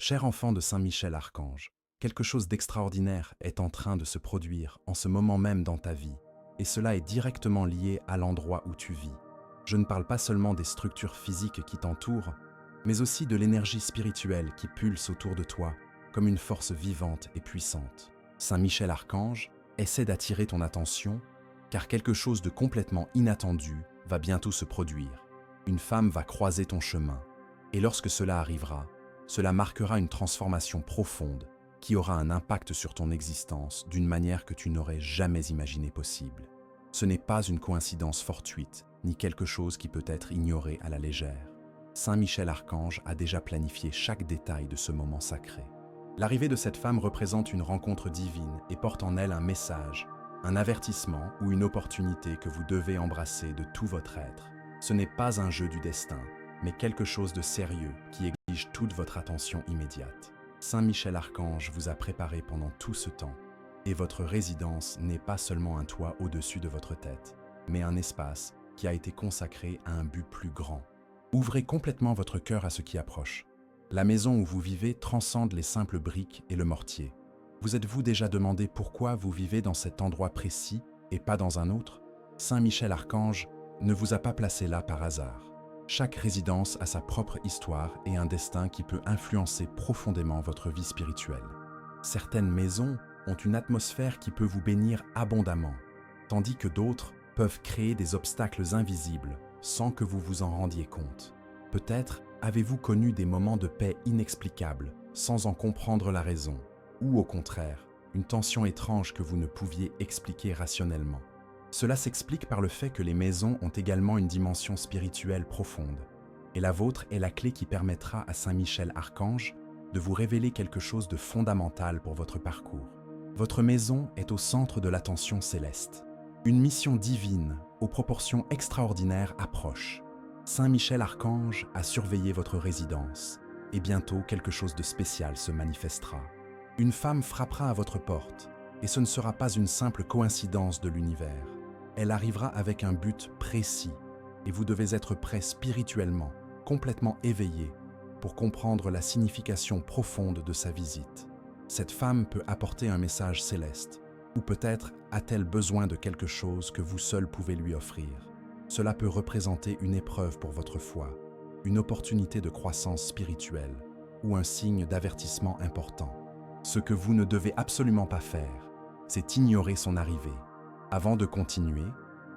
Cher enfant de Saint Michel Archange, quelque chose d'extraordinaire est en train de se produire en ce moment même dans ta vie, et cela est directement lié à l'endroit où tu vis. Je ne parle pas seulement des structures physiques qui t'entourent, mais aussi de l'énergie spirituelle qui pulse autour de toi comme une force vivante et puissante. Saint Michel Archange essaie d'attirer ton attention, car quelque chose de complètement inattendu va bientôt se produire. Une femme va croiser ton chemin, et lorsque cela arrivera, cela marquera une transformation profonde qui aura un impact sur ton existence d'une manière que tu n'aurais jamais imaginé possible. Ce n'est pas une coïncidence fortuite, ni quelque chose qui peut être ignoré à la légère. Saint Michel Archange a déjà planifié chaque détail de ce moment sacré. L'arrivée de cette femme représente une rencontre divine et porte en elle un message, un avertissement ou une opportunité que vous devez embrasser de tout votre être. Ce n'est pas un jeu du destin, mais quelque chose de sérieux qui exige toute votre attention immédiate. Saint Michel Archange vous a préparé pendant tout ce temps, et votre résidence n'est pas seulement un toit au-dessus de votre tête, mais un espace qui a été consacré à un but plus grand. Ouvrez complètement votre cœur à ce qui approche. La maison où vous vivez transcende les simples briques et le mortier. Vous êtes-vous déjà demandé pourquoi vous vivez dans cet endroit précis et pas dans un autre? Saint Michel Archange ne vous a pas placé là par hasard. Chaque résidence a sa propre histoire et un destin qui peut influencer profondément votre vie spirituelle. Certaines maisons ont une atmosphère qui peut vous bénir abondamment, tandis que d'autres peuvent créer des obstacles invisibles sans que vous vous en rendiez compte. Peut-être avez-vous connu des moments de paix inexplicables sans en comprendre la raison, ou au contraire, une tension étrange que vous ne pouviez expliquer rationnellement. Cela s'explique par le fait que les maisons ont également une dimension spirituelle profonde, et la vôtre est la clé qui permettra à Saint Michel Archange de vous révéler quelque chose de fondamental pour votre parcours. Votre maison est au centre de l'attention céleste. Une mission divine, aux proportions extraordinaires, approche. Saint Michel Archange a surveillé votre résidence, et bientôt quelque chose de spécial se manifestera. Une femme frappera à votre porte, et ce ne sera pas une simple coïncidence de l'univers. Elle arrivera avec un but précis, et vous devez être prêt spirituellement, complètement éveillé, pour comprendre la signification profonde de sa visite. Cette femme peut apporter un message céleste, ou peut-être a-t-elle besoin de quelque chose que vous seul pouvez lui offrir. Cela peut représenter une épreuve pour votre foi, une opportunité de croissance spirituelle, ou un signe d'avertissement important. Ce que vous ne devez absolument pas faire, c'est ignorer son arrivée. Avant de continuer,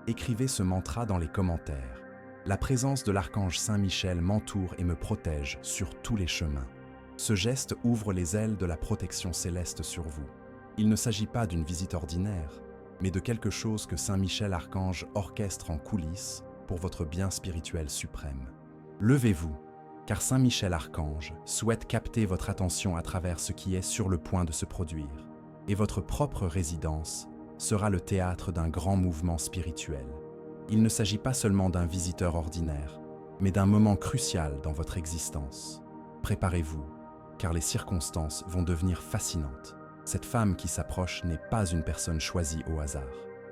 écrivez ce mantra dans les commentaires. La présence de l'archange Saint Michel m'entoure et me protège sur tous les chemins. Ce geste ouvre les ailes de la protection céleste sur vous. Il ne s'agit pas d'une visite ordinaire, mais de quelque chose que Saint Michel Archange orchestre en coulisses pour votre bien spirituel suprême. Levez-vous, car Saint Michel Archange souhaite capter votre attention à travers ce qui est sur le point de se produire, et votre propre résidence sera le théâtre d'un grand mouvement spirituel. Il ne s'agit pas seulement d'un visiteur ordinaire, mais d'un moment crucial dans votre existence. Préparez-vous, car les circonstances vont devenir fascinantes. Cette femme qui s'approche n'est pas une personne choisie au hasard.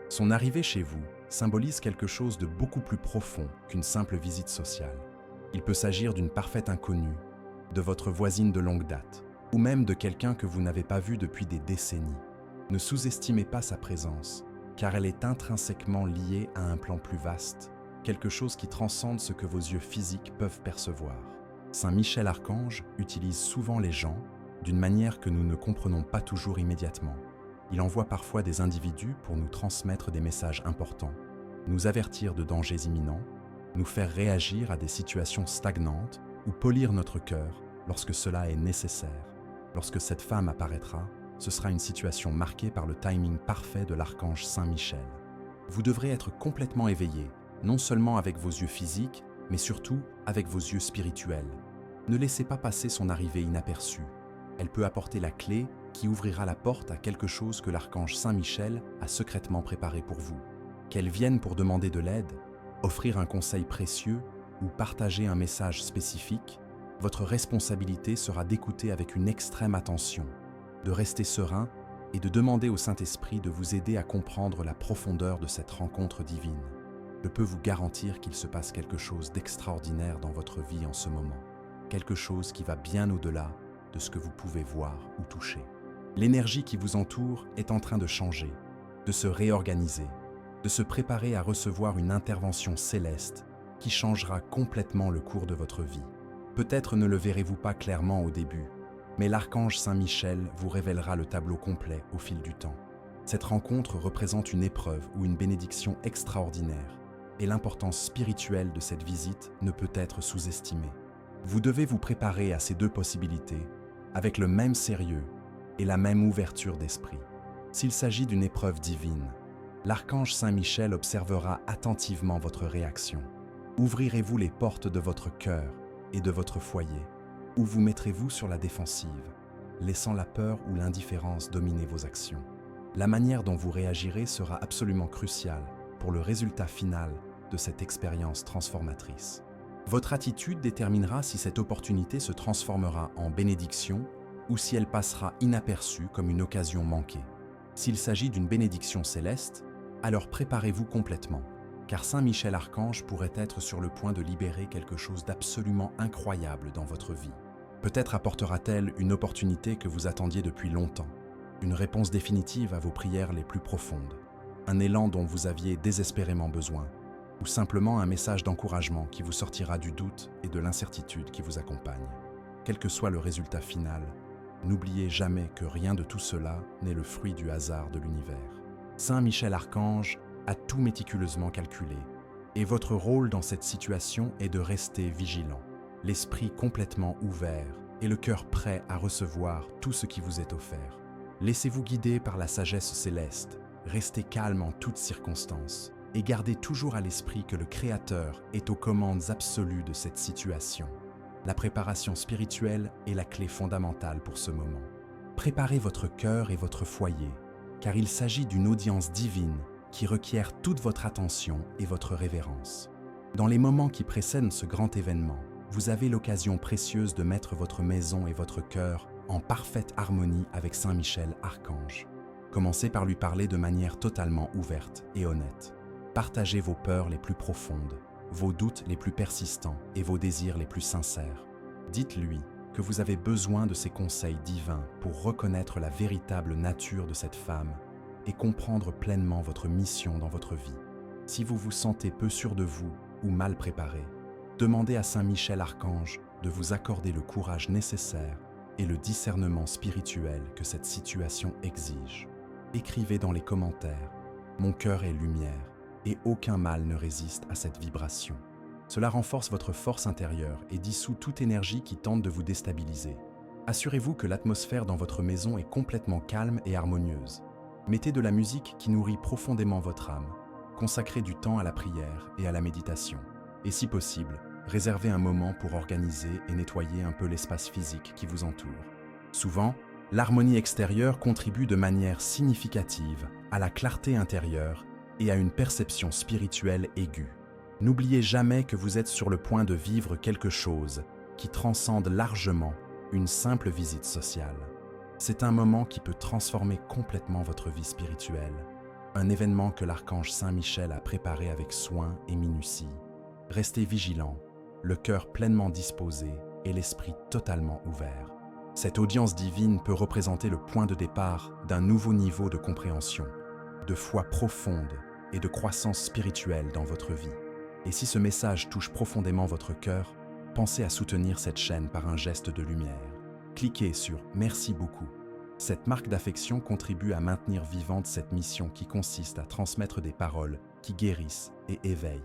Son arrivée chez vous symbolise quelque chose de beaucoup plus profond qu'une simple visite sociale. Il peut s'agir d'une parfaite inconnue, de votre voisine de longue date, ou même de quelqu'un que vous n'avez pas vu depuis des décennies. Ne sous-estimez pas sa présence, car elle est intrinsèquement liée à un plan plus vaste, quelque chose qui transcende ce que vos yeux physiques peuvent percevoir. Saint Michel Archange utilise souvent les gens d'une manière que nous ne comprenons pas toujours immédiatement. Il envoie parfois des individus pour nous transmettre des messages importants, nous avertir de dangers imminents, nous faire réagir à des situations stagnantes ou polir notre cœur lorsque cela est nécessaire. Lorsque cette femme apparaîtra, ce sera une situation marquée par le timing parfait de l'archange Saint Michel. Vous devrez être complètement éveillé, non seulement avec vos yeux physiques, mais surtout avec vos yeux spirituels. Ne laissez pas passer son arrivée inaperçue. Elle peut apporter la clé qui ouvrira la porte à quelque chose que l'archange Saint Michel a secrètement préparé pour vous. Qu'elle vienne pour demander de l'aide, offrir un conseil précieux ou partager un message spécifique, votre responsabilité sera d'écouter avec une extrême attention, de rester serein et de demander au Saint-Esprit de vous aider à comprendre la profondeur de cette rencontre divine. Je peux vous garantir qu'il se passe quelque chose d'extraordinaire dans votre vie en ce moment, quelque chose qui va bien au-delà de ce que vous pouvez voir ou toucher. L'énergie qui vous entoure est en train de changer, de se réorganiser, de se préparer à recevoir une intervention céleste qui changera complètement le cours de votre vie. Peut-être ne le verrez-vous pas clairement au début, mais l'archange Saint-Michel vous révélera le tableau complet au fil du temps. Cette rencontre représente une épreuve ou une bénédiction extraordinaire, et l'importance spirituelle de cette visite ne peut être sous-estimée. Vous devez vous préparer à ces deux possibilités avec le même sérieux et la même ouverture d'esprit. S'il s'agit d'une épreuve divine, l'archange Saint-Michel observera attentivement votre réaction. Ouvrirez-vous les portes de votre cœur et de votre foyer, ou vous mettrez-vous sur la défensive, laissant la peur ou l'indifférence dominer vos actions? La manière dont vous réagirez sera absolument cruciale pour le résultat final de cette expérience transformatrice. Votre attitude déterminera si cette opportunité se transformera en bénédiction ou si elle passera inaperçue comme une occasion manquée. S'il s'agit d'une bénédiction céleste, alors préparez-vous complètement, car Saint Michel Archange pourrait être sur le point de libérer quelque chose d'absolument incroyable dans votre vie. Peut-être apportera-t-elle une opportunité que vous attendiez depuis longtemps, une réponse définitive à vos prières les plus profondes, un élan dont vous aviez désespérément besoin, ou simplement un message d'encouragement qui vous sortira du doute et de l'incertitude qui vous accompagne. Quel que soit le résultat final, n'oubliez jamais que rien de tout cela n'est le fruit du hasard de l'univers. Saint Michel Archange a tout méticuleusement calculé, et votre rôle dans cette situation est de rester vigilant, l'esprit complètement ouvert et le cœur prêt à recevoir tout ce qui vous est offert. Laissez-vous guider par la sagesse céleste, restez calme en toutes circonstances, et gardez toujours à l'esprit que le Créateur est aux commandes absolues de cette situation. La préparation spirituelle est la clé fondamentale pour ce moment. Préparez votre cœur et votre foyer, car il s'agit d'une audience divine qui requiert toute votre attention et votre révérence. Dans les moments qui précèdent ce grand événement, vous avez l'occasion précieuse de mettre votre maison et votre cœur en parfaite harmonie avec Saint Michel Archange. Commencez par lui parler de manière totalement ouverte et honnête. Partagez vos peurs les plus profondes, vos doutes les plus persistants et vos désirs les plus sincères. Dites-lui que vous avez besoin de ses conseils divins pour reconnaître la véritable nature de cette femme et comprendre pleinement votre mission dans votre vie. Si vous vous sentez peu sûr de vous ou mal préparé, demandez à Saint Michel Archange de vous accorder le courage nécessaire et le discernement spirituel que cette situation exige. Écrivez dans les commentaires « Mon cœur est lumière » et aucun mal ne résiste à cette vibration. Cela renforce votre force intérieure et dissout toute énergie qui tente de vous déstabiliser. Assurez-vous que l'atmosphère dans votre maison est complètement calme et harmonieuse. Mettez de la musique qui nourrit profondément votre âme. Consacrez du temps à la prière et à la méditation. Et si possible, réservez un moment pour organiser et nettoyer un peu l'espace physique qui vous entoure. Souvent, l'harmonie extérieure contribue de manière significative à la clarté intérieure et à une perception spirituelle aiguë. N'oubliez jamais que vous êtes sur le point de vivre quelque chose qui transcende largement une simple visite sociale. C'est un moment qui peut transformer complètement votre vie spirituelle, un événement que l'archange Saint Michel a préparé avec soin et minutie. Restez vigilant, le cœur pleinement disposé et l'esprit totalement ouvert. Cette audience divine peut représenter le point de départ d'un nouveau niveau de compréhension, de foi profonde et de croissance spirituelle dans votre vie. Et si ce message touche profondément votre cœur, pensez à soutenir cette chaîne par un geste de lumière. Cliquez sur « Merci beaucoup ». Cette marque d'affection contribue à maintenir vivante cette mission qui consiste à transmettre des paroles qui guérissent et éveillent.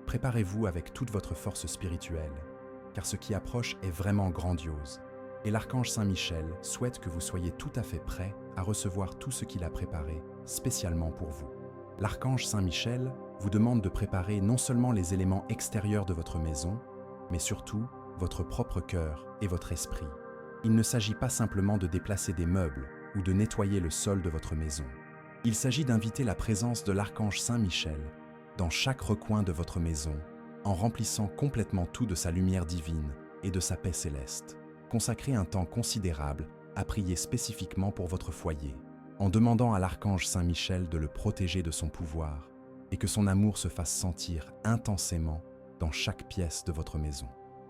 Préparez-vous avec toute votre force spirituelle, car ce qui approche est vraiment grandiose. Et l'archange Saint Michel souhaite que vous soyez tout à fait prêt à recevoir tout ce qu'il a préparé spécialement pour vous. L'archange Saint Michel vous demande de préparer non seulement les éléments extérieurs de votre maison, mais surtout votre propre cœur et votre esprit. Il ne s'agit pas simplement de déplacer des meubles ou de nettoyer le sol de votre maison. Il s'agit d'inviter la présence de l'archange Saint Michel dans chaque recoin de votre maison, en remplissant complètement tout de sa lumière divine et de sa paix céleste. Consacrez un temps considérable à prier spécifiquement pour votre foyer, en demandant à l'archange Saint Michel de le protéger de son pouvoir et que son amour se fasse sentir intensément dans chaque pièce de votre maison.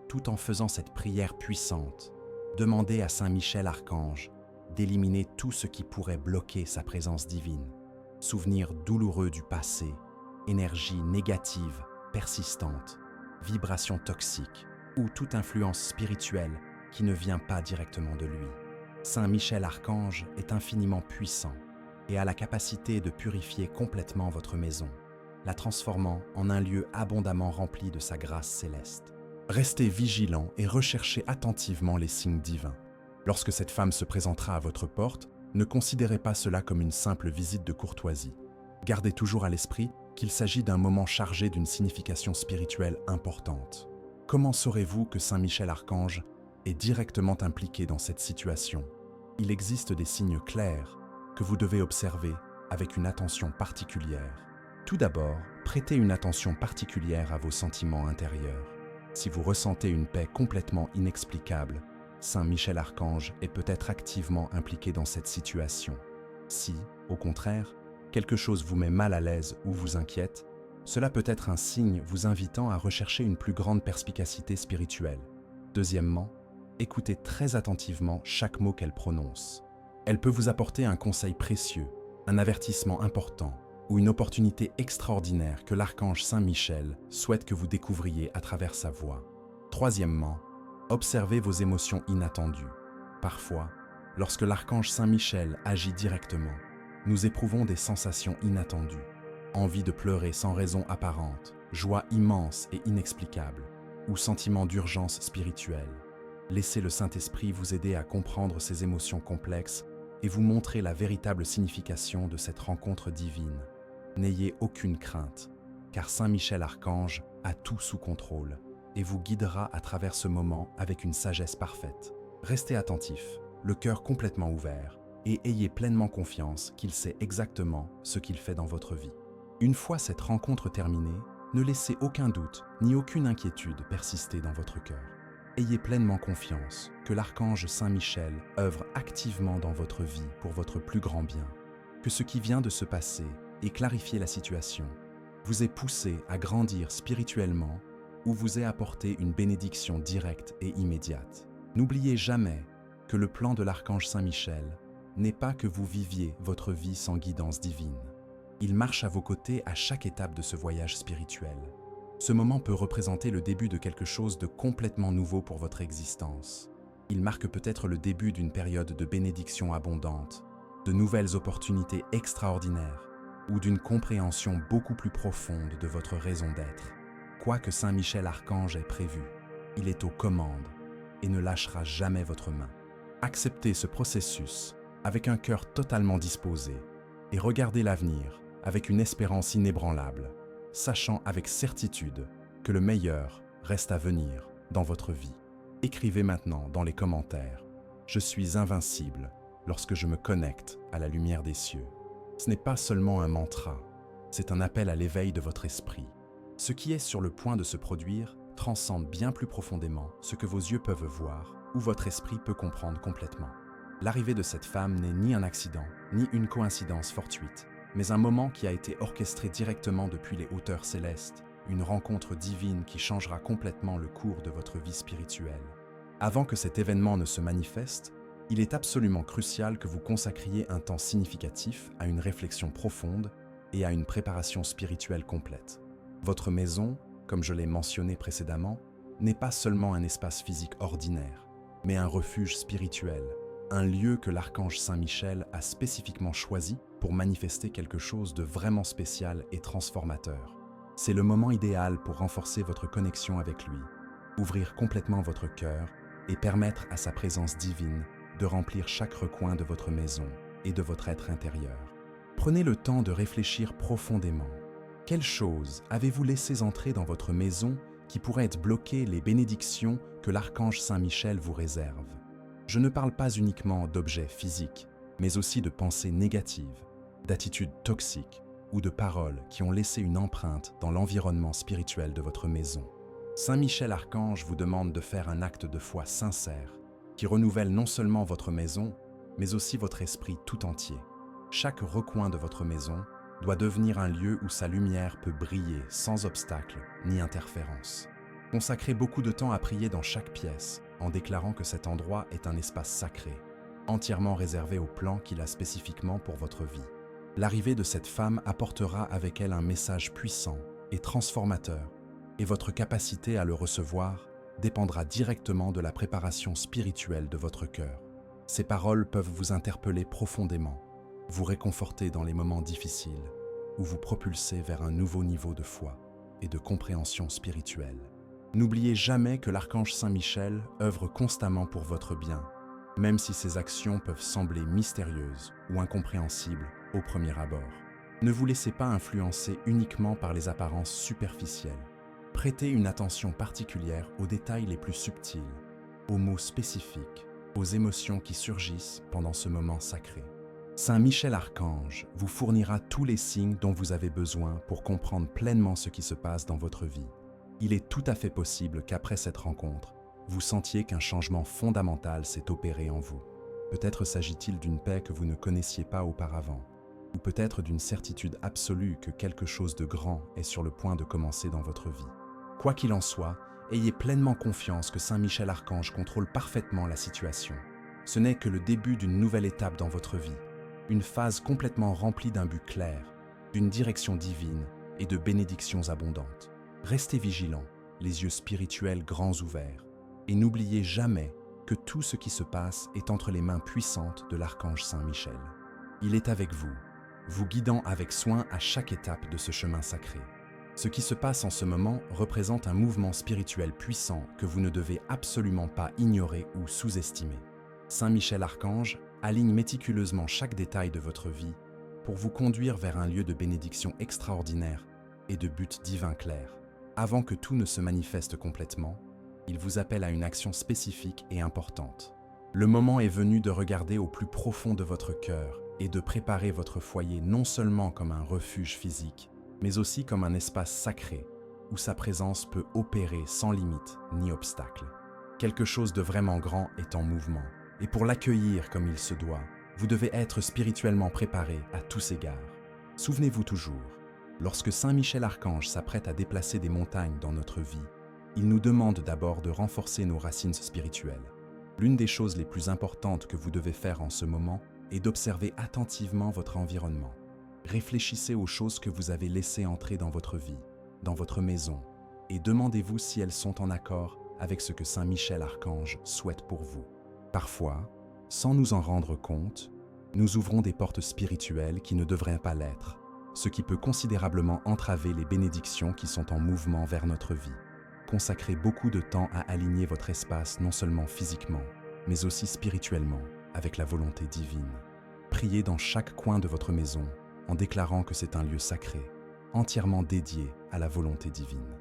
Tout en faisant cette prière puissante, Demandez à Saint Michel Archange d'éliminer tout ce qui pourrait bloquer sa présence divine. Souvenirs douloureux du passé, énergie négative, persistante, vibrations toxiques ou toute influence spirituelle qui ne vient pas directement de lui. Saint Michel Archange est infiniment puissant et a la capacité de purifier complètement votre maison, la transformant en un lieu abondamment rempli de sa grâce céleste. Restez vigilant et recherchez attentivement les signes divins. Lorsque cette femme se présentera à votre porte, ne considérez pas cela comme une simple visite de courtoisie. Gardez toujours à l'esprit qu'il s'agit d'un moment chargé d'une signification spirituelle importante. Comment saurez-vous que Saint Michel Archange est directement impliqué dans cette situation? Il existe des signes clairs que vous devez observer avec une attention particulière. Tout d'abord, prêtez une attention particulière à vos sentiments intérieurs. Si vous ressentez une paix complètement inexplicable, Saint Michel Archange est peut-être activement impliqué dans cette situation. Si, au contraire, quelque chose vous met mal à l'aise ou vous inquiète, cela peut être un signe vous invitant à rechercher une plus grande perspicacité spirituelle. Deuxièmement, écoutez très attentivement chaque mot qu'elle prononce. Elle peut vous apporter un conseil précieux, un avertissement important ou une opportunité extraordinaire que l'archange Saint Michel souhaite que vous découvriez à travers sa voix. Troisièmement, observez vos émotions inattendues. Parfois, lorsque l'archange Saint Michel agit directement, nous éprouvons des sensations inattendues. Envie de pleurer sans raison apparente, joie immense et inexplicable, ou sentiment d'urgence spirituelle. Laissez le Saint-Esprit vous aider à comprendre ces émotions complexes et vous montrer la véritable signification de cette rencontre divine. N'ayez aucune crainte, car Saint Michel Archange a tout sous contrôle et vous guidera à travers ce moment avec une sagesse parfaite. Restez attentif, le cœur complètement ouvert, et ayez pleinement confiance qu'il sait exactement ce qu'il fait dans votre vie. Une fois cette rencontre terminée, ne laissez aucun doute ni aucune inquiétude persister dans votre cœur. Ayez pleinement confiance que l'archange Saint Michel œuvre activement dans votre vie pour votre plus grand bien, que ce qui vient de se passer et clarifier la situation vous ait poussé à grandir spirituellement ou vous ait apporté une bénédiction directe et immédiate. N'oubliez jamais que le plan de l'archange Saint Michel n'est pas que vous viviez votre vie sans guidance divine. Il marche à vos côtés à chaque étape de ce voyage spirituel. Ce moment peut représenter le début de quelque chose de complètement nouveau pour votre existence. Il marque peut-être le début d'une période de bénédiction abondante, de nouvelles opportunités extraordinaires ou d'une compréhension beaucoup plus profonde de votre raison d'être. Quoi que Saint Michel Archange ait prévu, il est aux commandes et ne lâchera jamais votre main. Acceptez ce processus avec un cœur totalement disposé et regardez l'avenir avec une espérance inébranlable, sachant avec certitude que le meilleur reste à venir dans votre vie. Écrivez maintenant dans les commentaires « Je suis invincible lorsque je me connecte à la lumière des cieux ». Ce n'est pas seulement un mantra, c'est un appel à l'éveil de votre esprit. Ce qui est sur le point de se produire transcende bien plus profondément ce que vos yeux peuvent voir ou votre esprit peut comprendre complètement. L'arrivée de cette femme n'est ni un accident, ni une coïncidence fortuite, mais un moment qui a été orchestré directement depuis les hauteurs célestes, une rencontre divine qui changera complètement le cours de votre vie spirituelle. Avant que cet événement ne se manifeste, il est absolument crucial que vous consacriez un temps significatif à une réflexion profonde et à une préparation spirituelle complète. Votre maison, comme je l'ai mentionné précédemment, n'est pas seulement un espace physique ordinaire, mais un refuge spirituel, un lieu que l'archange Saint Michel a spécifiquement choisi pour manifester quelque chose de vraiment spécial et transformateur. C'est le moment idéal pour renforcer votre connexion avec lui, ouvrir complètement votre cœur et permettre à sa présence divine de remplir chaque recoin de votre maison et de votre être intérieur. Prenez le temps de réfléchir profondément. Quelles choses avez-vous laissé entrer dans votre maison qui pourraient bloquer les bénédictions que l'archange Saint Michel vous réserve? Je ne parle pas uniquement d'objets physiques, mais aussi de pensées négatives, d'attitudes toxiques ou de paroles qui ont laissé une empreinte dans l'environnement spirituel de votre maison. Saint Michel Archange vous demande de faire un acte de foi sincère qui renouvelle non seulement votre maison, mais aussi votre esprit tout entier. Chaque recoin de votre maison doit devenir un lieu où sa lumière peut briller sans obstacle ni interférence. Consacrez beaucoup de temps à prier dans chaque pièce, en déclarant que cet endroit est un espace sacré, entièrement réservé au plan qu'il a spécifiquement pour votre vie. L'arrivée de cette femme apportera avec elle un message puissant et transformateur, et votre capacité à le recevoir dépendra directement de la préparation spirituelle de votre cœur. Ces paroles peuvent vous interpeller profondément, vous réconforter dans les moments difficiles, ou vous propulser vers un nouveau niveau de foi et de compréhension spirituelle. N'oubliez jamais que l'archange Saint Michel œuvre constamment pour votre bien, même si ses actions peuvent sembler mystérieuses ou incompréhensibles au premier abord. Ne vous laissez pas influencer uniquement par les apparences superficielles. Prêtez une attention particulière aux détails les plus subtils, aux mots spécifiques, aux émotions qui surgissent pendant ce moment sacré. Saint Michel Archange vous fournira tous les signes dont vous avez besoin pour comprendre pleinement ce qui se passe dans votre vie. Il est tout à fait possible qu'après cette rencontre, vous sentiez qu'un changement fondamental s'est opéré en vous. Peut-être s'agit-il d'une paix que vous ne connaissiez pas auparavant, ou peut-être d'une certitude absolue que quelque chose de grand est sur le point de commencer dans votre vie. Quoi qu'il en soit, ayez pleinement confiance que Saint Michel Archange contrôle parfaitement la situation. Ce n'est que le début d'une nouvelle étape dans votre vie, une phase complètement remplie d'un but clair, d'une direction divine et de bénédictions abondantes. Restez vigilants, les yeux spirituels grands ouverts, et n'oubliez jamais que tout ce qui se passe est entre les mains puissantes de l'archange Saint Michel. Il est avec vous, vous guidant avec soin à chaque étape de ce chemin sacré. Ce qui se passe en ce moment représente un mouvement spirituel puissant que vous ne devez absolument pas ignorer ou sous-estimer. Saint Michel Archange aligne méticuleusement chaque détail de votre vie pour vous conduire vers un lieu de bénédiction extraordinaire et de but divin clair. Avant que tout ne se manifeste complètement, il vous appelle à une action spécifique et importante. Le moment est venu de regarder au plus profond de votre cœur et de préparer votre foyer non seulement comme un refuge physique, mais aussi comme un espace sacré où sa présence peut opérer sans limite ni obstacle. Quelque chose de vraiment grand est en mouvement, et pour l'accueillir comme il se doit, vous devez être spirituellement préparé à tous égards. Souvenez-vous toujours, lorsque Saint Michel Archange s'apprête à déplacer des montagnes dans notre vie, il nous demande d'abord de renforcer nos racines spirituelles. L'une des choses les plus importantes que vous devez faire en ce moment est d'observer attentivement votre environnement. Réfléchissez aux choses que vous avez laissées entrer dans votre vie, dans votre maison, et demandez-vous si elles sont en accord avec ce que Saint Michel Archange souhaite pour vous. Parfois, sans nous en rendre compte, nous ouvrons des portes spirituelles qui ne devraient pas l'être, ce qui peut considérablement entraver les bénédictions qui sont en mouvement vers notre vie. Consacrez beaucoup de temps à aligner votre espace non seulement physiquement, mais aussi spirituellement, avec la volonté divine. Priez dans chaque coin de votre maison, en déclarant que c'est un lieu sacré, entièrement dédié à la volonté divine.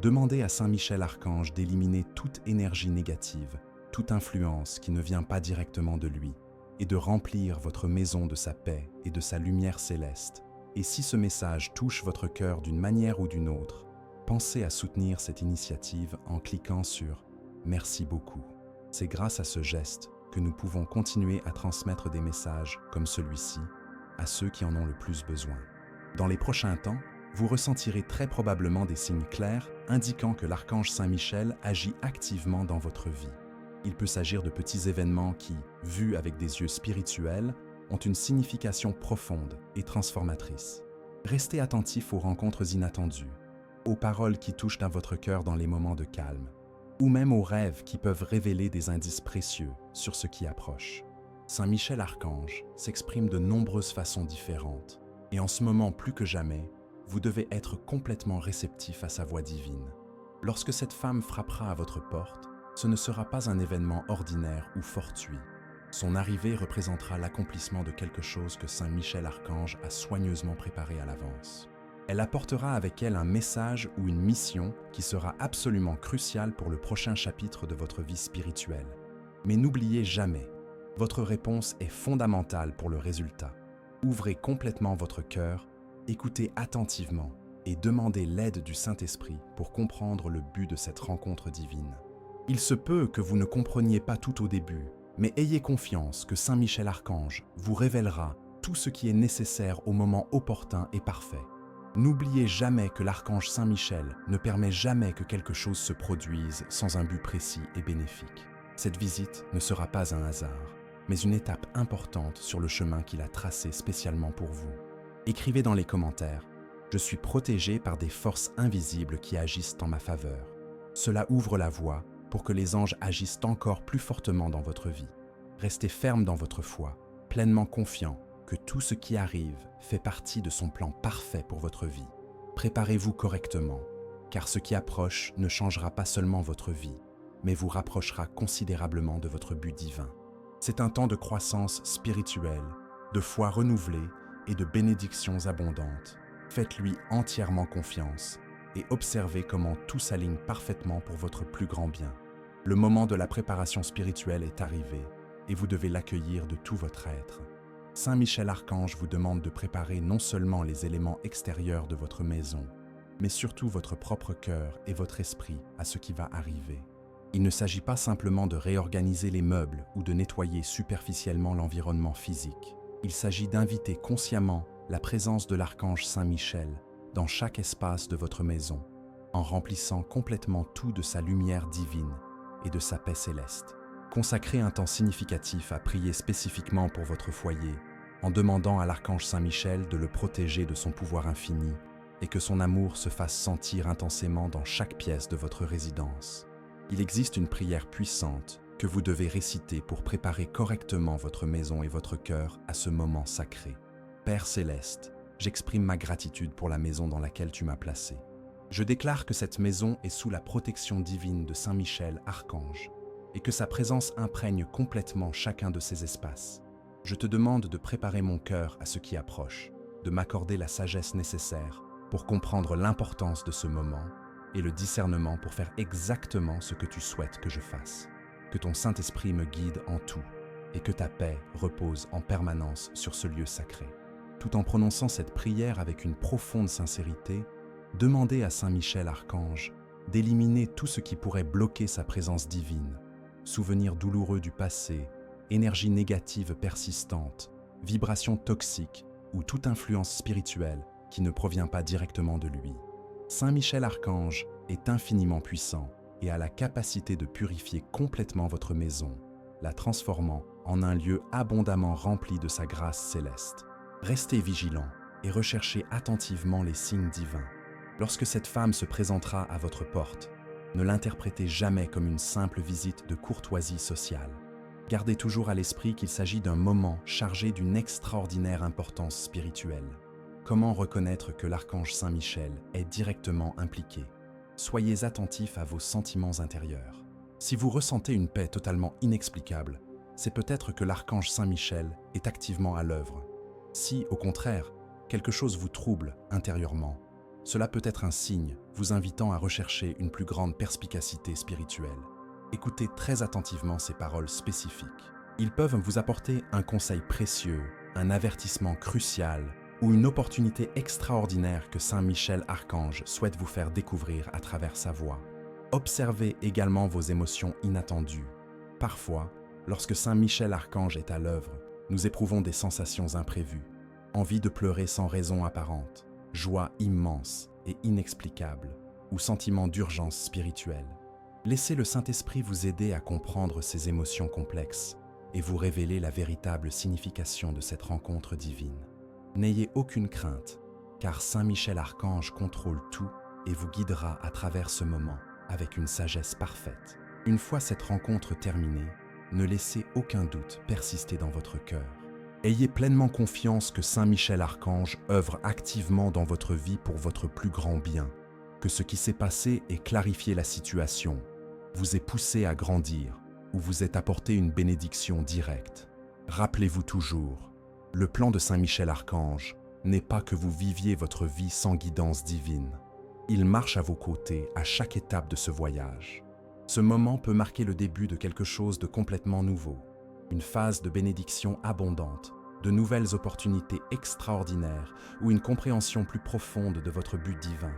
Demandez à Saint Michel Archange d'éliminer toute énergie négative, toute influence qui ne vient pas directement de lui, et de remplir votre maison de sa paix et de sa lumière céleste. Et si ce message touche votre cœur d'une manière ou d'une autre, pensez à soutenir cette initiative en cliquant sur « Merci beaucoup ». C'est grâce à ce geste que nous pouvons continuer à transmettre des messages comme celui-ci à ceux qui en ont le plus besoin. Dans les prochains temps, vous ressentirez très probablement des signes clairs indiquant que l'archange Saint Michel agit activement dans votre vie. Il peut s'agir de petits événements qui, vus avec des yeux spirituels, ont une signification profonde et transformatrice. Restez attentif aux rencontres inattendues, aux paroles qui touchent à votre cœur dans les moments de calme, ou même aux rêves qui peuvent révéler des indices précieux sur ce qui approche. Saint Michel Archange s'exprime de nombreuses façons différentes, et en ce moment plus que jamais, vous devez être complètement réceptif à sa voix divine. Lorsque cette femme frappera à votre porte, ce ne sera pas un événement ordinaire ou fortuit. Son arrivée représentera l'accomplissement de quelque chose que Saint Michel Archange a soigneusement préparé à l'avance. Elle apportera avec elle un message ou une mission qui sera absolument cruciale pour le prochain chapitre de votre vie spirituelle. Mais n'oubliez jamais, votre réponse est fondamentale pour le résultat. Ouvrez complètement votre cœur, écoutez attentivement et demandez l'aide du Saint-Esprit pour comprendre le but de cette rencontre divine. Il se peut que vous ne compreniez pas tout au début, mais ayez confiance que Saint Michel Archange vous révélera tout ce qui est nécessaire au moment opportun et parfait. N'oubliez jamais que l'archange Saint Michel ne permet jamais que quelque chose se produise sans un but précis et bénéfique. Cette visite ne sera pas un hasard, mais une étape importante sur le chemin qu'il a tracé spécialement pour vous. Écrivez dans les commentaires « Je suis protégé par des forces invisibles qui agissent en ma faveur ». Cela ouvre la voie pour que les anges agissent encore plus fortement dans votre vie. Restez ferme dans votre foi, pleinement confiant que tout ce qui arrive fait partie de son plan parfait pour votre vie. Préparez-vous correctement, car ce qui approche ne changera pas seulement votre vie, mais vous rapprochera considérablement de votre but divin. C'est un temps de croissance spirituelle, de foi renouvelée et de bénédictions abondantes. Faites-lui entièrement confiance et observez comment tout s'aligne parfaitement pour votre plus grand bien. Le moment de la préparation spirituelle est arrivé et vous devez l'accueillir de tout votre être. Saint Michel Archange vous demande de préparer non seulement les éléments extérieurs de votre maison, mais surtout votre propre cœur et votre esprit à ce qui va arriver. Il ne s'agit pas simplement de réorganiser les meubles ou de nettoyer superficiellement l'environnement physique. Il s'agit d'inviter consciemment la présence de l'archange Saint Michel dans chaque espace de votre maison, en remplissant complètement tout de sa lumière divine et de sa paix céleste. Consacrez un temps significatif à prier spécifiquement pour votre foyer, en demandant à l'archange Saint Michel de le protéger de son pouvoir infini et que son amour se fasse sentir intensément dans chaque pièce de votre résidence. Il existe une prière puissante que vous devez réciter pour préparer correctement votre maison et votre cœur à ce moment sacré. Père céleste, j'exprime ma gratitude pour la maison dans laquelle tu m'as placé. Je déclare que cette maison est sous la protection divine de Saint Michel Archange et que sa présence imprègne complètement chacun de ces espaces. Je te demande de préparer mon cœur à ce qui approche, de m'accorder la sagesse nécessaire pour comprendre l'importance de ce moment et le discernement pour faire exactement ce que tu souhaites que je fasse. Que ton Saint-Esprit me guide en tout et que ta paix repose en permanence sur ce lieu sacré. Tout en prononçant cette prière avec une profonde sincérité, demandez à Saint Michel Archange d'éliminer tout ce qui pourrait bloquer sa présence divine, souvenirs douloureux du passé, énergie négative persistante, vibrations toxiques ou toute influence spirituelle qui ne provient pas directement de lui. Saint Michel Archange est infiniment puissant et a la capacité de purifier complètement votre maison, la transformant en un lieu abondamment rempli de sa grâce céleste. Restez vigilants et recherchez attentivement les signes divins. Lorsque cette femme se présentera à votre porte, ne l'interprétez jamais comme une simple visite de courtoisie sociale. Gardez toujours à l'esprit qu'il s'agit d'un moment chargé d'une extraordinaire importance spirituelle. Comment reconnaître que l'archange Saint Michel est directement impliqué? Soyez attentifs à vos sentiments intérieurs. Si vous ressentez une paix totalement inexplicable, c'est peut-être que l'archange Saint Michel est activement à l'œuvre. Si, au contraire, quelque chose vous trouble intérieurement, cela peut être un signe vous invitant à rechercher une plus grande perspicacité spirituelle. Écoutez très attentivement ces paroles spécifiques. Ils peuvent vous apporter un conseil précieux, un avertissement crucial ou une opportunité extraordinaire que Saint Michel Archange souhaite vous faire découvrir à travers sa voix. Observez également vos émotions inattendues. Parfois, lorsque Saint Michel Archange est à l'œuvre, nous éprouvons des sensations imprévues, envie de pleurer sans raison apparente, joie immense et inexplicable, ou sentiment d'urgence spirituelle. Laissez le Saint-Esprit vous aider à comprendre ces émotions complexes et vous révéler la véritable signification de cette rencontre divine. N'ayez aucune crainte, car Saint Michel Archange contrôle tout et vous guidera à travers ce moment avec une sagesse parfaite. Une fois cette rencontre terminée, ne laissez aucun doute persister dans votre cœur. Ayez pleinement confiance que Saint Michel Archange œuvre activement dans votre vie pour votre plus grand bien, que ce qui s'est passé ait clarifié la situation, vous ait poussé à grandir ou vous ait apporté une bénédiction directe. Rappelez-vous toujours, le plan de Saint Michel Archange n'est pas que vous viviez votre vie sans guidance divine. Il marche à vos côtés à chaque étape de ce voyage. Ce moment peut marquer le début de quelque chose de complètement nouveau, une phase de bénédiction abondante, de nouvelles opportunités extraordinaires ou une compréhension plus profonde de votre but divin.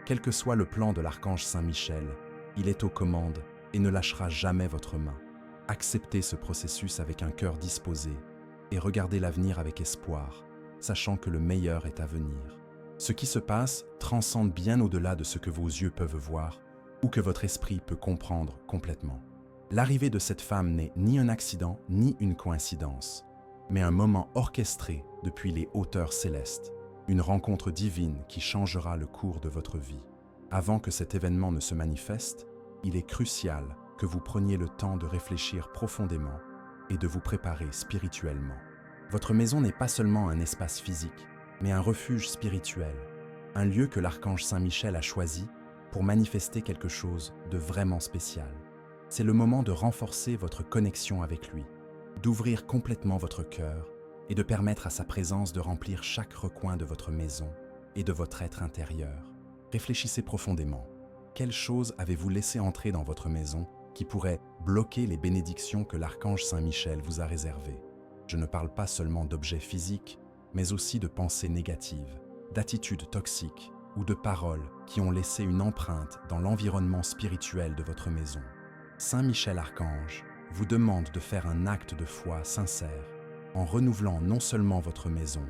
Quel que soit le plan de l'archange Saint Michel, il est aux commandes et ne lâchera jamais votre main. Acceptez ce processus avec un cœur disposé et regardez l'avenir avec espoir, sachant que le meilleur est à venir. Ce qui se passe transcende bien au-delà de ce que vos yeux peuvent voir ou que votre esprit peut comprendre complètement. L'arrivée de cette femme n'est ni un accident ni une coïncidence, mais un moment orchestré depuis les hauteurs célestes, une rencontre divine qui changera le cours de votre vie. Avant que cet événement ne se manifeste, il est crucial que vous preniez le temps de réfléchir profondément et de vous préparer spirituellement. Votre maison n'est pas seulement un espace physique, mais un refuge spirituel, un lieu que l'archange Saint-Michel a choisi pour manifester quelque chose de vraiment spécial. C'est le moment de renforcer votre connexion avec lui, d'ouvrir complètement votre cœur et de permettre à sa présence de remplir chaque recoin de votre maison et de votre être intérieur. Réfléchissez profondément. Quelles choses avez-vous laissé entrer dans votre maison qui pourraient bloquer les bénédictions que l'archange Saint-Michel vous a réservées? Je ne parle pas seulement d'objets physiques, mais aussi de pensées négatives, d'attitudes toxiques ou de paroles qui ont laissé une empreinte dans l'environnement spirituel de votre maison. Saint Michel Archange vous demande de faire un acte de foi sincère en renouvelant non seulement votre maison,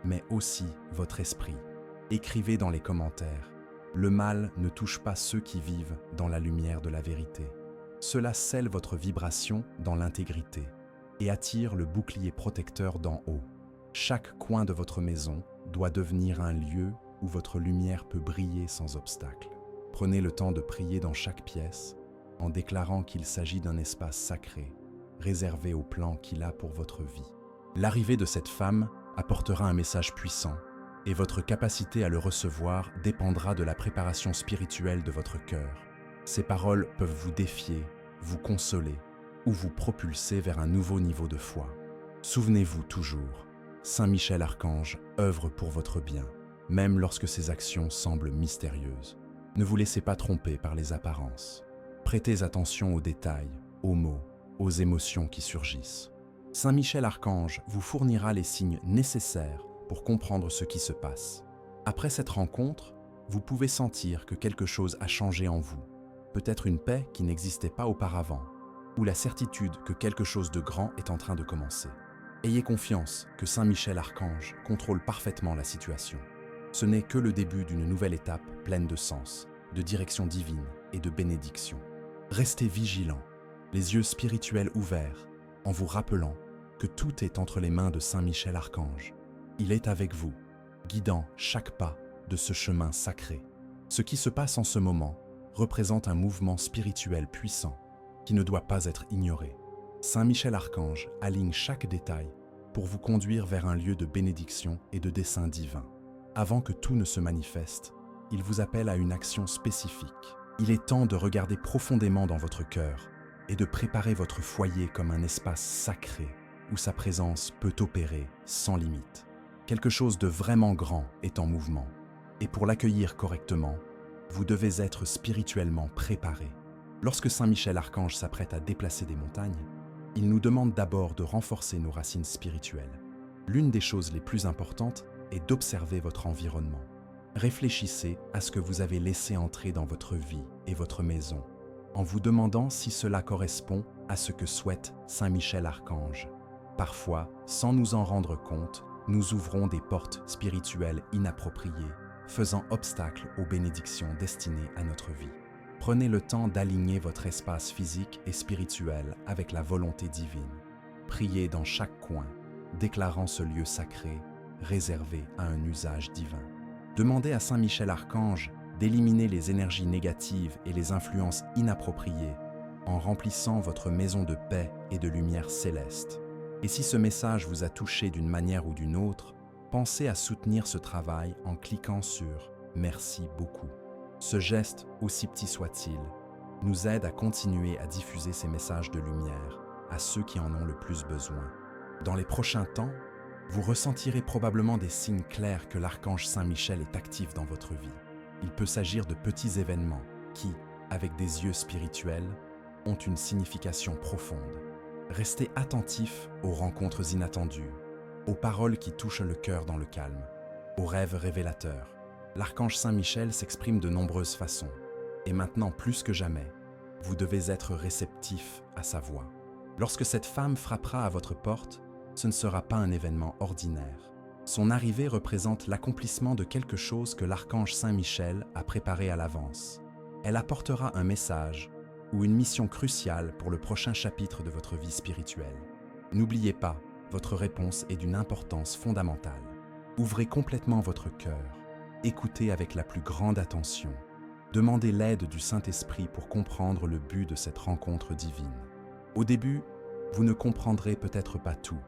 mais aussi votre esprit. Écrivez dans les commentaires « Le mal ne touche pas ceux qui vivent dans la lumière de la vérité ». Cela scelle votre vibration dans l'intégrité et attire le bouclier protecteur d'en haut. Chaque coin de votre maison doit devenir un lieu où votre lumière peut briller sans obstacle. Prenez le temps de prier dans chaque pièce en déclarant qu'il s'agit d'un espace sacré, réservé au plan qu'il a pour votre vie. L'arrivée de cette femme apportera un message puissant, et votre capacité à le recevoir dépendra de la préparation spirituelle de votre cœur. Ces paroles peuvent vous défier, vous consoler, ou vous propulser vers un nouveau niveau de foi. Souvenez-vous toujours, Saint Michel Archange œuvre pour votre bien, même lorsque ses actions semblent mystérieuses. Ne vous laissez pas tromper par les apparences. Prêtez attention aux détails, aux mots, aux émotions qui surgissent. Saint Michel Archange vous fournira les signes nécessaires pour comprendre ce qui se passe. Après cette rencontre, vous pouvez sentir que quelque chose a changé en vous. Peut-être une paix qui n'existait pas auparavant, ou la certitude que quelque chose de grand est en train de commencer. Ayez confiance que Saint Michel Archange contrôle parfaitement la situation. Ce n'est que le début d'une nouvelle étape pleine de sens, de direction divine et de bénédiction. Restez vigilants, les yeux spirituels ouverts, en vous rappelant que tout est entre les mains de Saint Michel Archange. Il est avec vous, guidant chaque pas de ce chemin sacré. Ce qui se passe en ce moment représente un mouvement spirituel puissant qui ne doit pas être ignoré. Saint Michel Archange aligne chaque détail pour vous conduire vers un lieu de bénédiction et de dessein divin. Avant que tout ne se manifeste, il vous appelle à une action spécifique. Il est temps de regarder profondément dans votre cœur et de préparer votre foyer comme un espace sacré où sa présence peut opérer sans limite. Quelque chose de vraiment grand est en mouvement, et pour l'accueillir correctement, vous devez être spirituellement préparé. Lorsque Saint Michel Archange s'apprête à déplacer des montagnes, il nous demande d'abord de renforcer nos racines spirituelles. L'une des choses les plus importantes est d'observer votre environnement. Réfléchissez à ce que vous avez laissé entrer dans votre vie et votre maison, en vous demandant si cela correspond à ce que souhaite Saint Michel Archange. Parfois, sans nous en rendre compte, nous ouvrons des portes spirituelles inappropriées, faisant obstacle aux bénédictions destinées à notre vie. Prenez le temps d'aligner votre espace physique et spirituel avec la volonté divine. Priez dans chaque coin, déclarant ce lieu sacré, réservé à un usage divin. Demandez à Saint Michel Archange d'éliminer les énergies négatives et les influences inappropriées en remplissant votre maison de paix et de lumière céleste. Et si ce message vous a touché d'une manière ou d'une autre, pensez à soutenir ce travail en cliquant sur « Merci beaucoup ». Ce geste, aussi petit soit-il, nous aide à continuer à diffuser ces messages de lumière à ceux qui en ont le plus besoin. Dans les prochains temps, vous ressentirez probablement des signes clairs que l'archange Saint Michel est actif dans votre vie. Il peut s'agir de petits événements qui, avec des yeux spirituels, ont une signification profonde. Restez attentifs aux rencontres inattendues, aux paroles qui touchent le cœur dans le calme, aux rêves révélateurs. L'archange Saint Michel s'exprime de nombreuses façons, et maintenant plus que jamais, vous devez être réceptif à sa voix. Lorsque cette femme frappera à votre porte, ce ne sera pas un événement ordinaire. Son arrivée représente l'accomplissement de quelque chose que l'archange Saint Michel a préparé à l'avance. Elle apportera un message ou une mission cruciale pour le prochain chapitre de votre vie spirituelle. N'oubliez pas, votre réponse est d'une importance fondamentale. Ouvrez complètement votre cœur, écoutez avec la plus grande attention. Demandez l'aide du Saint-Esprit pour comprendre le but de cette rencontre divine. Au début, vous ne comprendrez peut-être pas tout,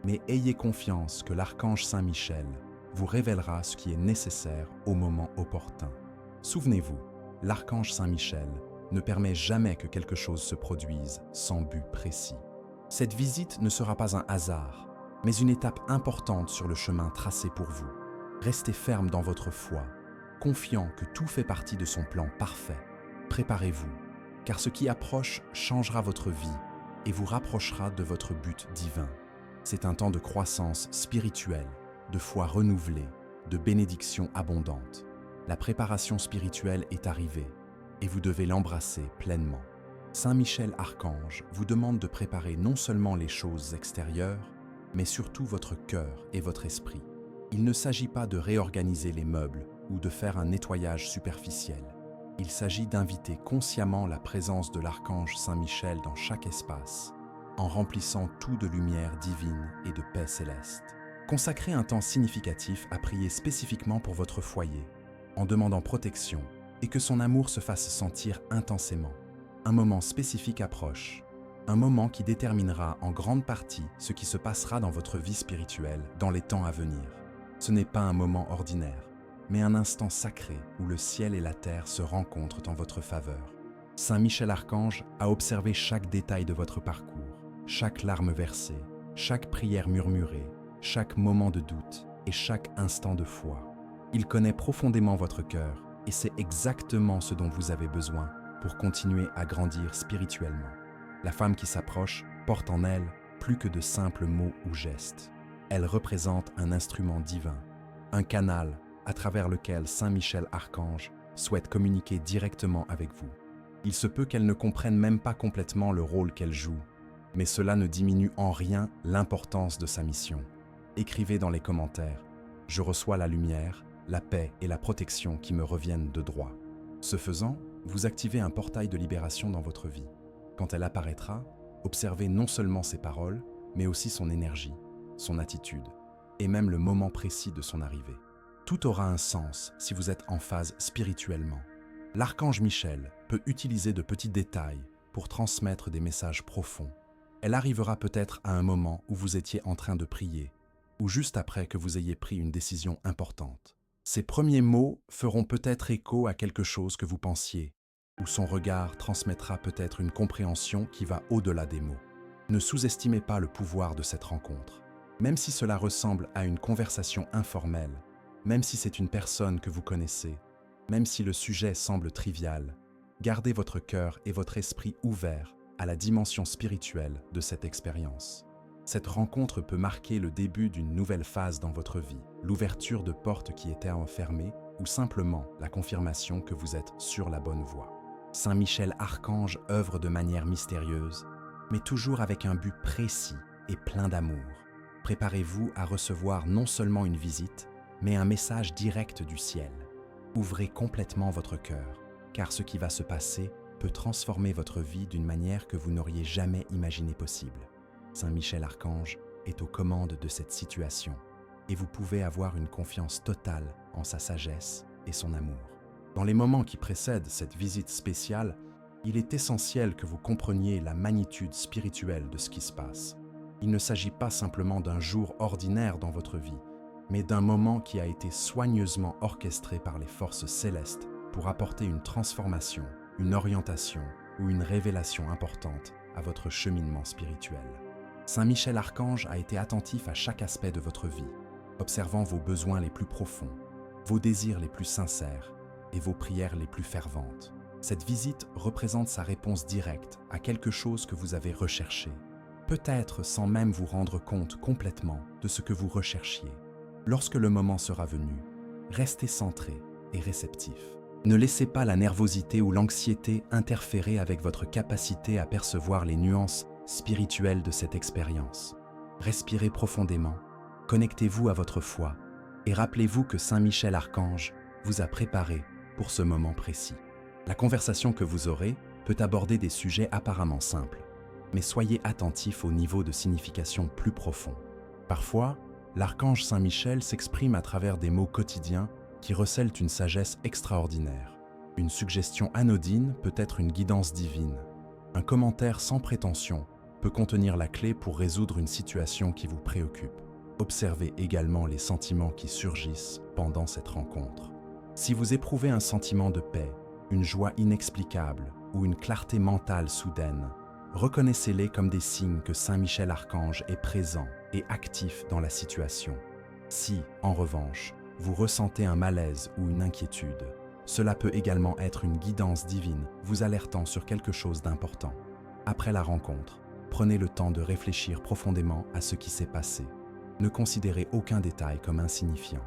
mais ayez confiance que l'archange Saint Michel vous révélera ce qui est nécessaire au moment opportun. Souvenez-vous, l'archange Saint Michel ne permet jamais que quelque chose se produise sans but précis. Cette visite ne sera pas un hasard, mais une étape importante sur le chemin tracé pour vous. Restez ferme dans votre foi, confiant que tout fait partie de son plan parfait. Préparez-vous, car ce qui approche changera votre vie et vous rapprochera de votre but divin. C'est un temps de croissance spirituelle, de foi renouvelée, de bénédictions abondantes. La préparation spirituelle est arrivée et vous devez l'embrasser pleinement. Saint Michel Archange vous demande de préparer non seulement les choses extérieures, mais surtout votre cœur et votre esprit. Il ne s'agit pas de réorganiser les meubles ou de faire un nettoyage superficiel. Il s'agit d'inviter consciemment la présence de l'archange Saint Michel dans chaque espace, en remplissant tout de lumière divine et de paix céleste. Consacrez un temps significatif à prier spécifiquement pour votre foyer, en demandant protection et que son amour se fasse sentir intensément. Un moment spécifique approche, un moment qui déterminera en grande partie ce qui se passera dans votre vie spirituelle dans les temps à venir. Ce n'est pas un moment ordinaire, mais un instant sacré où le ciel et la terre se rencontrent en votre faveur. Saint Michel Archange a observé chaque détail de votre parcours, chaque larme versée, chaque prière murmurée, chaque moment de doute et chaque instant de foi. Il connaît profondément votre cœur et c'est exactement ce dont vous avez besoin pour continuer à grandir spirituellement. La femme qui s'approche porte en elle plus que de simples mots ou gestes. Elle représente un instrument divin, un canal à travers lequel Saint Michel Archange souhaite communiquer directement avec vous. Il se peut qu'elle ne comprenne même pas complètement le rôle qu'elle joue, mais cela ne diminue en rien l'importance de sa mission. Écrivez dans les commentaires « Je reçois la lumière, la paix et la protection qui me reviennent de droit ». Ce faisant, vous activez un portail de libération dans votre vie. Quand elle apparaîtra, observez non seulement ses paroles, mais aussi son énergie, son attitude, et même le moment précis de son arrivée. Tout aura un sens si vous êtes en phase spirituellement. L'archange Michel peut utiliser de petits détails pour transmettre des messages profonds. Elle arrivera peut-être à un moment où vous étiez en train de prier, ou juste après que vous ayez pris une décision importante. Ses premiers mots feront peut-être écho à quelque chose que vous pensiez, ou son regard transmettra peut-être une compréhension qui va au-delà des mots. Ne sous-estimez pas le pouvoir de cette rencontre. Même si cela ressemble à une conversation informelle, même si c'est une personne que vous connaissez, même si le sujet semble trivial, gardez votre cœur et votre esprit ouverts à la dimension spirituelle de cette expérience. Cette rencontre peut marquer le début d'une nouvelle phase dans votre vie, l'ouverture de portes qui étaient enfermées ou simplement la confirmation que vous êtes sur la bonne voie. Saint Michel Archange œuvre de manière mystérieuse, mais toujours avec un but précis et plein d'amour. Préparez-vous à recevoir non seulement une visite, mais un message direct du ciel. Ouvrez complètement votre cœur, car ce qui va se passer peut transformer votre vie d'une manière que vous n'auriez jamais imaginé possible. Saint Michel Archange est aux commandes de cette situation, et vous pouvez avoir une confiance totale en sa sagesse et son amour. Dans les moments qui précèdent cette visite spéciale, il est essentiel que vous compreniez la magnitude spirituelle de ce qui se passe. Il ne s'agit pas simplement d'un jour ordinaire dans votre vie, mais d'un moment qui a été soigneusement orchestré par les forces célestes pour apporter une transformation, une orientation ou une révélation importante à votre cheminement spirituel. Saint Michel Archange a été attentif à chaque aspect de votre vie, observant vos besoins les plus profonds, vos désirs les plus sincères et vos prières les plus ferventes. Cette visite représente sa réponse directe à quelque chose que vous avez recherché, peut-être sans même vous rendre compte complètement de ce que vous recherchiez. Lorsque le moment sera venu, restez centré et réceptif. Ne laissez pas la nervosité ou l'anxiété interférer avec votre capacité à percevoir les nuances spirituelles de cette expérience. Respirez profondément, connectez-vous à votre foi et rappelez-vous que Saint Michel Archange vous a préparé pour ce moment précis. La conversation que vous aurez peut aborder des sujets apparemment simples, mais soyez attentifs au niveau de signification plus profond. Parfois, l'archange Saint-Michel s'exprime à travers des mots quotidiens qui recèlent une sagesse extraordinaire. Une suggestion anodine peut être une guidance divine. Un commentaire sans prétention peut contenir la clé pour résoudre une situation qui vous préoccupe. Observez également les sentiments qui surgissent pendant cette rencontre. Si vous éprouvez un sentiment de paix, une joie inexplicable ou une clarté mentale soudaine, reconnaissez-les comme des signes que Saint Michel Archange est présent et actif dans la situation. Si, en revanche, vous ressentez un malaise ou une inquiétude, cela peut également être une guidance divine vous alertant sur quelque chose d'important. Après la rencontre, prenez le temps de réfléchir profondément à ce qui s'est passé. Ne considérez aucun détail comme insignifiant.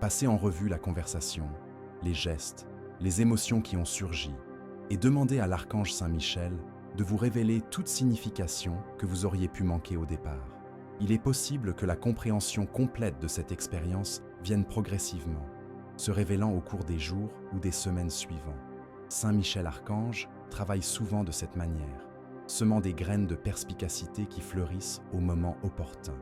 Passez en revue la conversation, les gestes, les émotions qui ont surgi, et demandez à l'archange Saint-Michel de vous révéler toute signification que vous auriez pu manquer au départ. Il est possible que la compréhension complète de cette expérience vienne progressivement, se révélant au cours des jours ou des semaines suivants. Saint Michel Archange travaille souvent de cette manière, semant des graines de perspicacité qui fleurissent au moment opportun.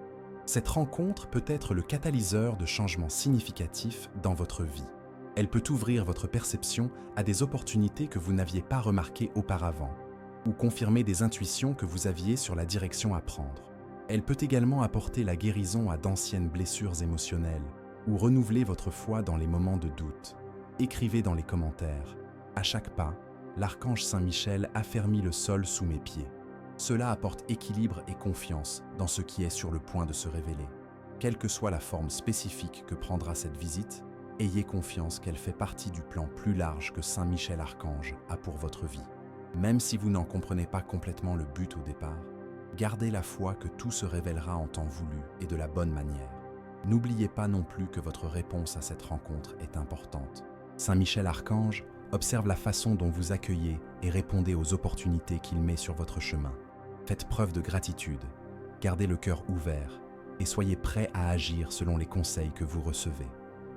Cette rencontre peut être le catalyseur de changements significatifs dans votre vie. Elle peut ouvrir votre perception à des opportunités que vous n'aviez pas remarquées auparavant, ou confirmer des intuitions que vous aviez sur la direction à prendre. Elle peut également apporter la guérison à d'anciennes blessures émotionnelles, ou renouveler votre foi dans les moments de doute. Écrivez dans les commentaires. À chaque pas, l'archange Saint-Michel affermit le sol sous mes pieds. Cela apporte équilibre et confiance dans ce qui est sur le point de se révéler. Quelle que soit la forme spécifique que prendra cette visite, ayez confiance qu'elle fait partie du plan plus large que Saint Michel Archange a pour votre vie. Même si vous n'en comprenez pas complètement le but au départ, gardez la foi que tout se révélera en temps voulu et de la bonne manière. N'oubliez pas non plus que votre réponse à cette rencontre est importante. Saint Michel Archange observe la façon dont vous accueillez et répondez aux opportunités qu'il met sur votre chemin. Faites preuve de gratitude, gardez le cœur ouvert et soyez prêts à agir selon les conseils que vous recevez.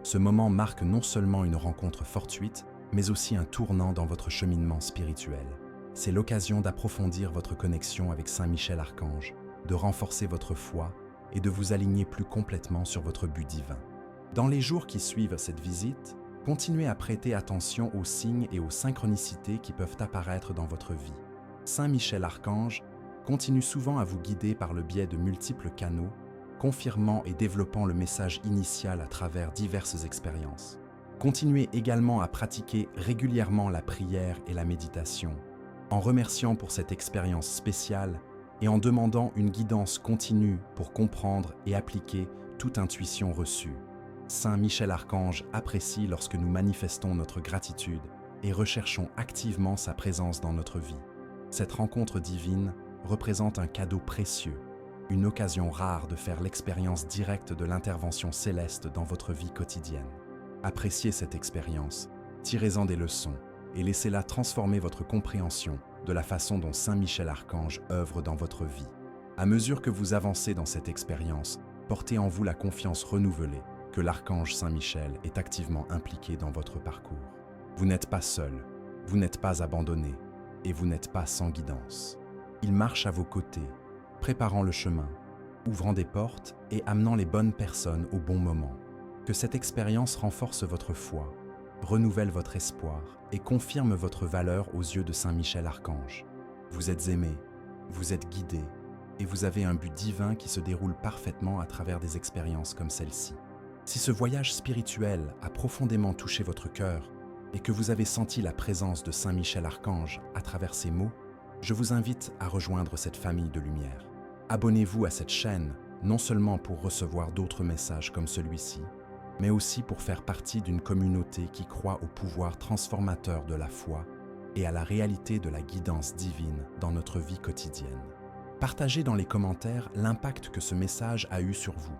Ce moment marque non seulement une rencontre fortuite, mais aussi un tournant dans votre cheminement spirituel. C'est l'occasion d'approfondir votre connexion avec Saint Michel Archange, de renforcer votre foi et de vous aligner plus complètement sur votre but divin. Dans les jours qui suivent cette visite, continuez à prêter attention aux signes et aux synchronicités qui peuvent apparaître dans votre vie. Saint Michel Archange continue souvent à vous guider par le biais de multiples canaux, confirmant et développant le message initial à travers diverses expériences. Continuez également à pratiquer régulièrement la prière et la méditation, en remerciant pour cette expérience spéciale et en demandant une guidance continue pour comprendre et appliquer toute intuition reçue. Saint Michel Archange apprécie lorsque nous manifestons notre gratitude et recherchons activement sa présence dans notre vie. Cette rencontre divine représente un cadeau précieux, une occasion rare de faire l'expérience directe de l'intervention céleste dans votre vie quotidienne. Appréciez cette expérience, tirez-en des leçons et laissez-la transformer votre compréhension de la façon dont Saint Michel Archange œuvre dans votre vie. À mesure que vous avancez dans cette expérience, portez en vous la confiance renouvelée que l'archange Saint Michel est activement impliqué dans votre parcours. Vous n'êtes pas seul, vous n'êtes pas abandonné et vous n'êtes pas sans guidance. Il marche à vos côtés, préparant le chemin, ouvrant des portes et amenant les bonnes personnes au bon moment. Que cette expérience renforce votre foi, renouvelle votre espoir et confirme votre valeur aux yeux de Saint Michel Archange. Vous êtes aimé, vous êtes guidé et vous avez un but divin qui se déroule parfaitement à travers des expériences comme celle-ci. Si ce voyage spirituel a profondément touché votre cœur et que vous avez senti la présence de Saint Michel Archange à travers ces mots, je vous invite à rejoindre cette famille de lumière. Abonnez-vous à cette chaîne, non seulement pour recevoir d'autres messages comme celui-ci, mais aussi pour faire partie d'une communauté qui croit au pouvoir transformateur de la foi et à la réalité de la guidance divine dans notre vie quotidienne. Partagez dans les commentaires l'impact que ce message a eu sur vous.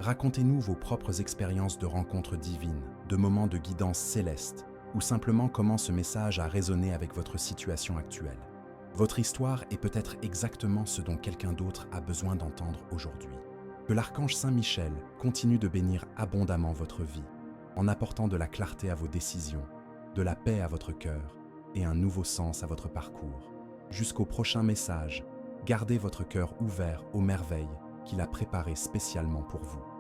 Racontez-nous vos propres expériences de rencontres divines, de moments de guidance céleste, ou simplement comment ce message a résonné avec votre situation actuelle. Votre histoire est peut-être exactement ce dont quelqu'un d'autre a besoin d'entendre aujourd'hui. Que l'archange Saint Michel continue de bénir abondamment votre vie, en apportant de la clarté à vos décisions, de la paix à votre cœur et un nouveau sens à votre parcours. Jusqu'au prochain message, gardez votre cœur ouvert aux merveilles qu'il a préparées spécialement pour vous.